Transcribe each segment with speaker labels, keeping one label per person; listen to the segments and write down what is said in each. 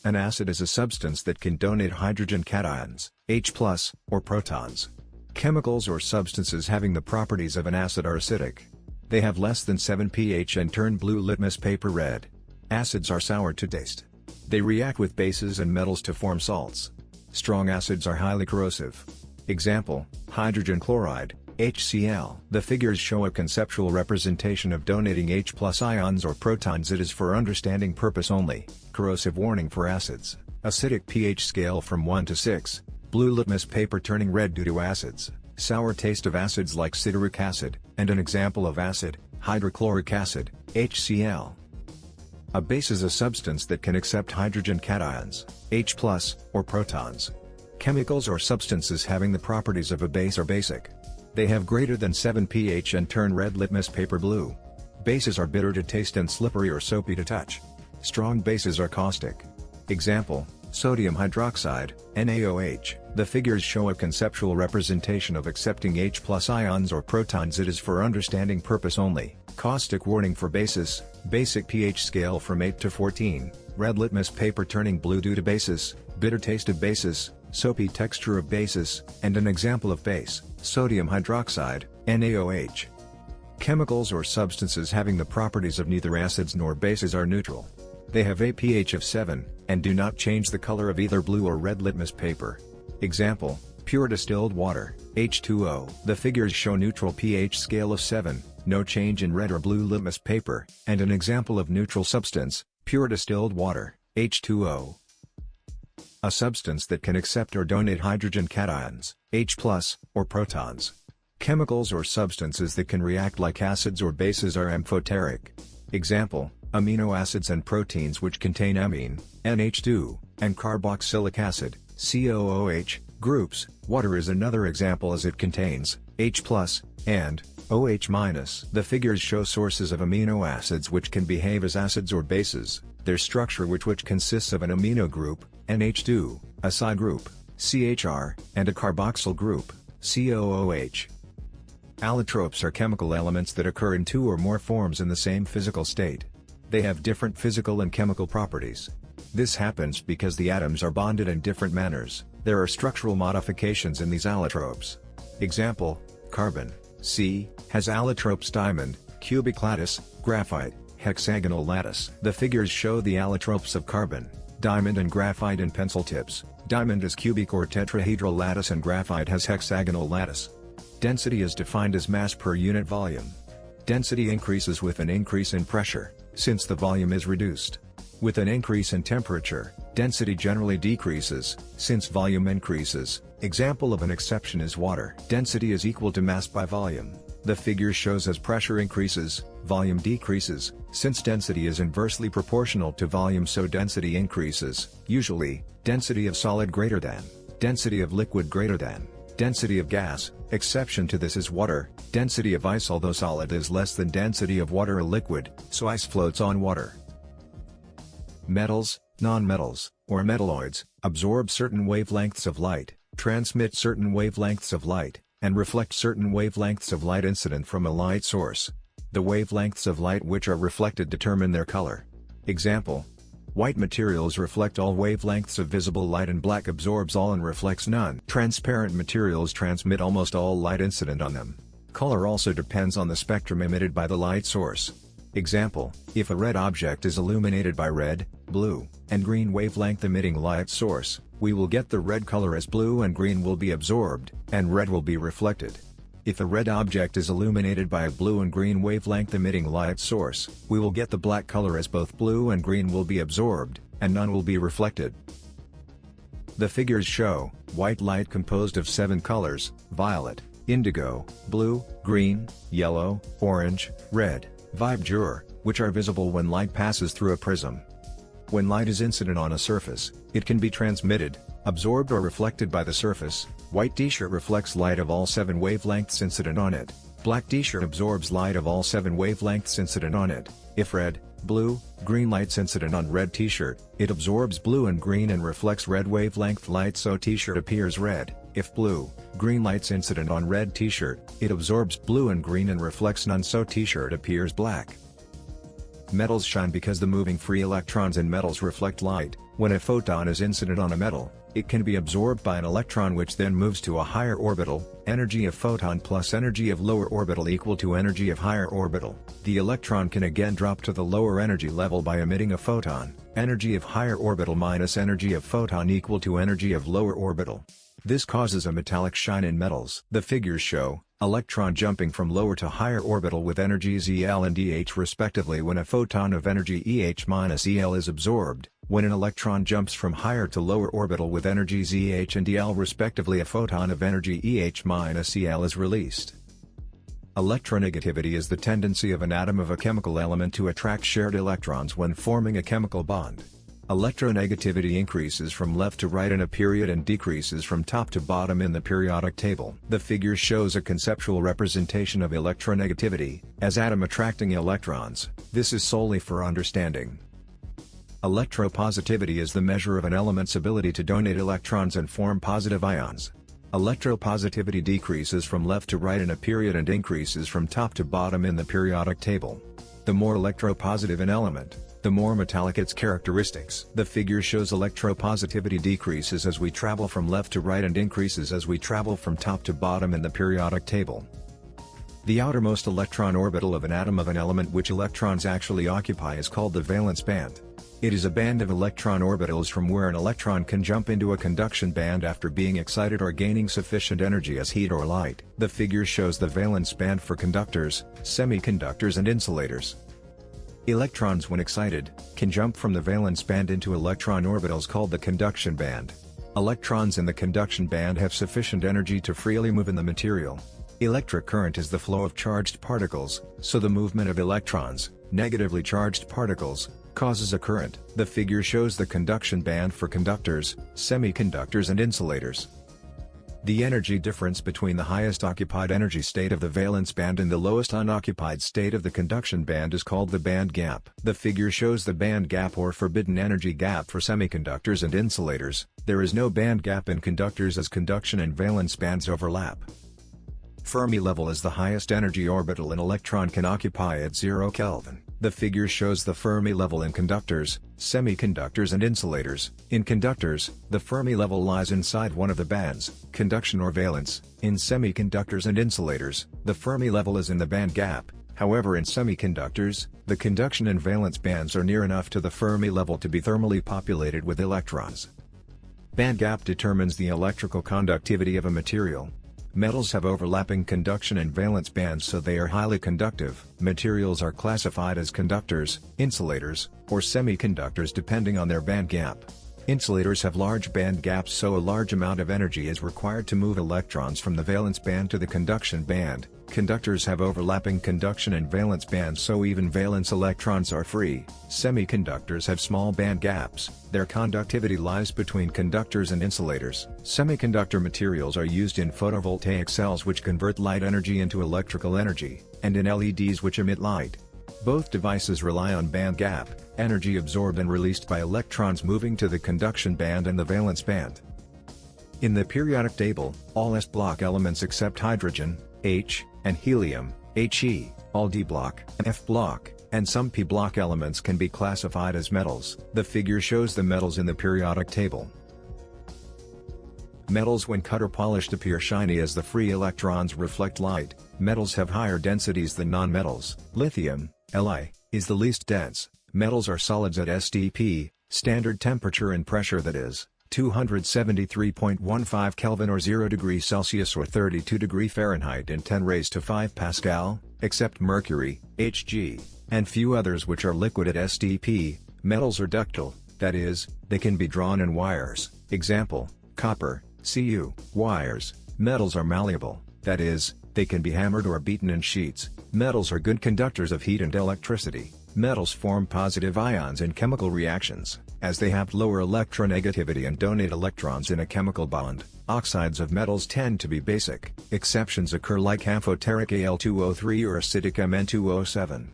Speaker 1: An acid is a substance that can donate hydrogen cations, H+, or protons. Chemicals or substances having the properties of an acid are acidic. They have less than 7 pH and turn blue litmus paper red. Acids are sour to taste. They react with bases and metals to form salts. Strong acids are highly corrosive. Example, hydrogen chloride, HCl. The figures show a conceptual representation of donating H+ ions or protons. It is for understanding purpose only. Corrosive warning for acids. Acidic pH scale from 1 to 6. Blue litmus paper turning red due to acids. Sour taste of acids like citric acid, and an example of acid, hydrochloric acid, HCl. A base is a substance that can accept hydrogen cations, H+, or protons. Chemicals or substances having the properties of a base are basic. They have greater than 7 pH and turn red litmus paper blue. Bases are bitter to taste and slippery or soapy to touch. Strong bases are caustic. Example, sodium hydroxide, NaOH. The figures show a conceptual representation of accepting H+ ions or protons. It is for understanding purpose only. Caustic warning for bases, basic pH scale from 8 to 14, red litmus paper turning blue due to bases, bitter taste of bases, soapy texture of bases, and an example of base, sodium hydroxide, NaOH. Chemicals or substances having the properties of neither acids nor bases are neutral. They have a pH of 7, and do not change the color of either blue or red litmus paper. Example, pure distilled water, H2O. The figures show neutral pH scale of 7, no change in red or blue litmus paper, and an example of neutral substance, pure distilled water, H2O. A substance that can accept or donate hydrogen cations, H+, or protons. Chemicals or substances that can react like acids or bases are amphoteric. Example, amino acids and proteins which contain amine, NH2, and carboxylic acid, COOH, groups. Water is another example as it contains H+, and OH-. The figures show sources of amino acids which can behave as acids or bases, their structure which consists of an amino group, NH2, a side group, CHR, and a carboxyl group, COOH. Allotropes are chemical elements that occur in two or more forms in the same physical state. They have different physical and chemical properties. This happens because the atoms are bonded in different manners. There are structural modifications in these allotropes. Example, carbon, C, has allotropes diamond, cubic lattice, graphite, hexagonal lattice. The figures show the allotropes of carbon, diamond and graphite in pencil tips. Diamond is cubic or tetrahedral lattice and graphite has hexagonal lattice. Density is defined as mass per unit volume. Density increases with an increase in pressure, since the volume is reduced. With an increase in temperature, density generally decreases, since volume increases. Example of an exception is water. Density is equal to mass by volume. The figure shows as pressure increases, volume decreases, since density is inversely proportional to volume, so density increases. Usually, density of solid greater than, density of liquid greater than, density of gas. Exception to this is water. Density of ice, although solid, is less than density of water or liquid, so ice floats on water. Metals, nonmetals, or metalloids, absorb certain wavelengths of light, transmit certain wavelengths of light, and reflect certain wavelengths of light incident from a light source. The wavelengths of light which are reflected determine their color. Example, white materials reflect all wavelengths of visible light and black absorbs all and reflects none. Transparent materials transmit almost all light incident on them. Color also depends on the spectrum emitted by the light source. Example, if a red object is illuminated by red, blue, and green wavelength emitting light source, we will get the red color as blue and green will be absorbed, and red will be reflected. If a red object is illuminated by a blue and green wavelength emitting light source, we will get the black color as both blue and green will be absorbed, and none will be reflected. The figures show white light composed of 7 colors: violet, indigo, blue, green, yellow, orange, red, vibgeur, which are visible when light passes through a prism. When light is incident on a surface, it can be transmitted, absorbed or reflected by the surface. White t-shirt reflects light of all 7 wavelengths incident on it. Black t-shirt absorbs light of all 7 wavelengths incident on it. If red, blue, green lights incident on red t-shirt, it absorbs blue and green and reflects red wavelength light, so t-shirt appears red. If blue, green lights incident on red t-shirt, it absorbs blue and green and reflects none, so t-shirt appears black. Metals shine because the moving free electrons in metals reflect light, When a photon is incident on a metal, it can be absorbed by an electron which then moves to a higher orbital. Energy of photon plus energy of lower orbital equal to energy of higher orbital. The electron can again drop to the lower energy level by emitting a photon. Energy of higher orbital minus energy of photon equal to energy of lower orbital. This causes a metallic shine in metals. The figures show electron jumping from lower to higher orbital with energies EL and EH respectively when a photon of energy EH minus EL is absorbed. When an electron jumps from higher to lower orbital with energies EH and EL respectively, a photon of energy EH minus EL is released. Electronegativity is the tendency of an atom of a chemical element to attract shared electrons when forming a chemical bond. Electronegativity increases from left to right in a period and decreases from top to bottom in the periodic table. The figure shows a conceptual representation of electronegativity, as atom attracting electrons. This is solely for understanding. Electropositivity is the measure of an element's ability to donate electrons and form positive ions. Electropositivity decreases from left to right in a period and increases from top to bottom in the periodic table. The more electropositive an element, the more metallic its characteristics. The figure shows electropositivity decreases as we travel from left to right and increases as we travel from top to bottom in the periodic table. The outermost electron orbital of an atom of an element which electrons actually occupy is called the valence band. It is a band of electron orbitals from where an electron can jump into a conduction band after being excited or gaining sufficient energy as heat or light. The figure shows the valence band for conductors, semiconductors and insulators. Electrons when excited, can jump from the valence band into electron orbitals called the conduction band. Electrons in the conduction band have sufficient energy to freely move in the material. Electric current is the flow of charged particles, so the movement of electrons, negatively charged particles, causes a current. The figure shows the conduction band for conductors, semiconductors and insulators. The energy difference between the highest occupied energy state of the valence band and the lowest unoccupied state of the conduction band is called the band gap. The figure shows the band gap or forbidden energy gap for semiconductors and insulators. There is no band gap in conductors as conduction and valence bands overlap. Fermi level is the highest energy orbital an electron can occupy at 0 Kelvin. The figure shows the Fermi level in conductors, semiconductors and insulators. In conductors, the Fermi level lies inside one of the bands, conduction or valence. In semiconductors and insulators, the Fermi level is in the band gap. However, in semiconductors, the conduction and valence bands are near enough to the Fermi level to be thermally populated with electrons. Band gap determines the electrical conductivity of a material. Metals have overlapping conduction and valence bands, so they are highly conductive. Materials are classified as conductors, insulators, or semiconductors depending on their band gap. Insulators have large band gaps, so a large amount of energy is required to move electrons from the valence band to the conduction band. Conductors have overlapping conduction and valence bands, so even valence electrons are free. Semiconductors have small band gaps. Their conductivity lies between conductors and insulators. Semiconductor materials are used in photovoltaic cells which convert light energy into electrical energy, and in LEDs which emit light. Both devices rely on band gap, energy absorbed and released by electrons moving to the conduction band and the valence band. In the periodic table, all s block elements except hydrogen, H, and helium, He, all d block, and f block, and some p block elements can be classified as metals. The figure shows the metals in the periodic table. Metals when cut or polished appear shiny as the free electrons reflect light. Metals have higher densities than nonmetals. Lithium, Li, is the least dense. Metals are solids at STP, standard temperature and pressure, that is, 273.15 Kelvin or 0 degrees Celsius or 32 degree Fahrenheit and 10 raised to 5 Pascal, except mercury, Hg, and few others which are liquid at STP. Metals are ductile, that is, they can be drawn in wires. Example, copper, Cu. Wires. Metals are malleable, that is, they can be hammered or beaten in sheets. Metals are good conductors of heat and electricity. Metals form positive ions in chemical reactions, as they have lower electronegativity and donate electrons in a chemical bond. Oxides of metals tend to be basic. Exceptions occur like amphoteric Al2O3 or acidic Mn2O7.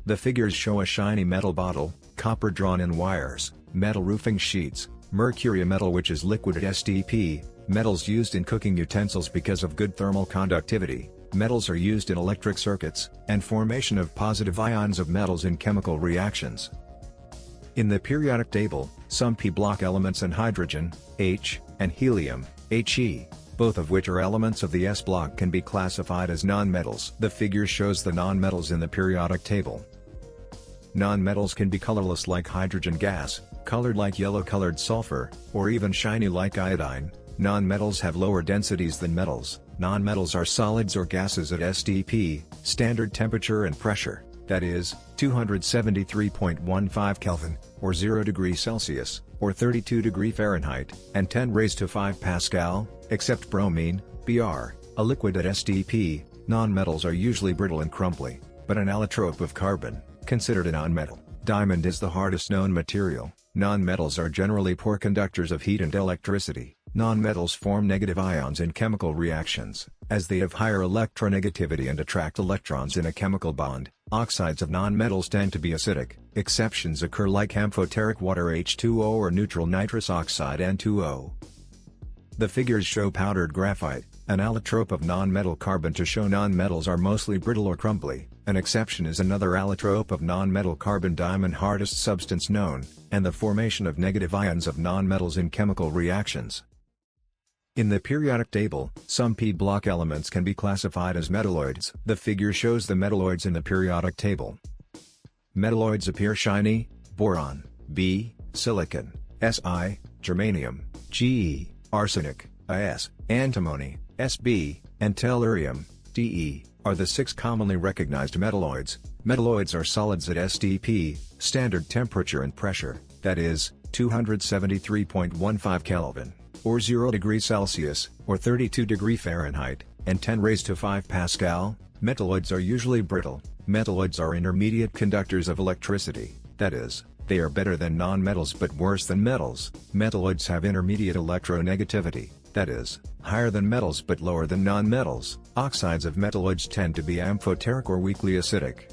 Speaker 1: The figures show a shiny metal bottle, copper drawn in wires, metal roofing sheets, mercury, a metal which is liquid at STP, metals used in cooking utensils because of good thermal conductivity. Metals are used in electric circuits, and formation of positive ions of metals in chemical reactions. In the periodic table, some p-block elements and hydrogen, H, and helium, He, both of which are elements of the s-block, can be classified as nonmetals. The figure shows the nonmetals in the periodic table. Nonmetals can be colorless like hydrogen gas, colored like yellow-colored sulfur, or even shiny like iodine. Nonmetals have lower densities than metals. Nonmetals are solids or gases at STP, standard temperature and pressure, that is, 273.15 Kelvin, or 0 degrees Celsius, or 32 degrees Fahrenheit, and 10 raised to 5 Pascal, except bromine, Br, a liquid at STP. Nonmetals are usually brittle and crumbly, but an allotrope of carbon, considered a nonmetal. Diamond is the hardest known material. Nonmetals are generally poor conductors of heat and electricity. Nonmetals form negative ions in chemical reactions, as they have higher electronegativity and attract electrons in a chemical bond. Oxides of nonmetals tend to be acidic. Exceptions occur like amphoteric water H2O or neutral nitrous oxide N2O. The figures show powdered graphite, an allotrope of nonmetal carbon, to show nonmetals are mostly brittle or crumbly. An exception is another allotrope of nonmetal carbon, diamond, hardest substance known, and the formation of negative ions of nonmetals in chemical reactions. In the periodic table, some p-block elements can be classified as metalloids. The figure shows the metalloids in the periodic table. Metalloids appear shiny: boron, B, silicon, Si, germanium, Ge, arsenic, As, antimony, Sb, and tellurium, Te, are the 6 commonly recognized metalloids. Metalloids are solids at STP, standard temperature and pressure, that is, 273.15 Kelvin, or 0 degrees Celsius, or 32 degrees Fahrenheit, and 10 raised to 5 Pascal. Metalloids are usually brittle. Metalloids are intermediate conductors of electricity, that is, they are better than nonmetals but worse than metals. Metalloids have intermediate electronegativity, that is, higher than metals but lower than nonmetals. Oxides of metalloids tend to be amphoteric or weakly acidic.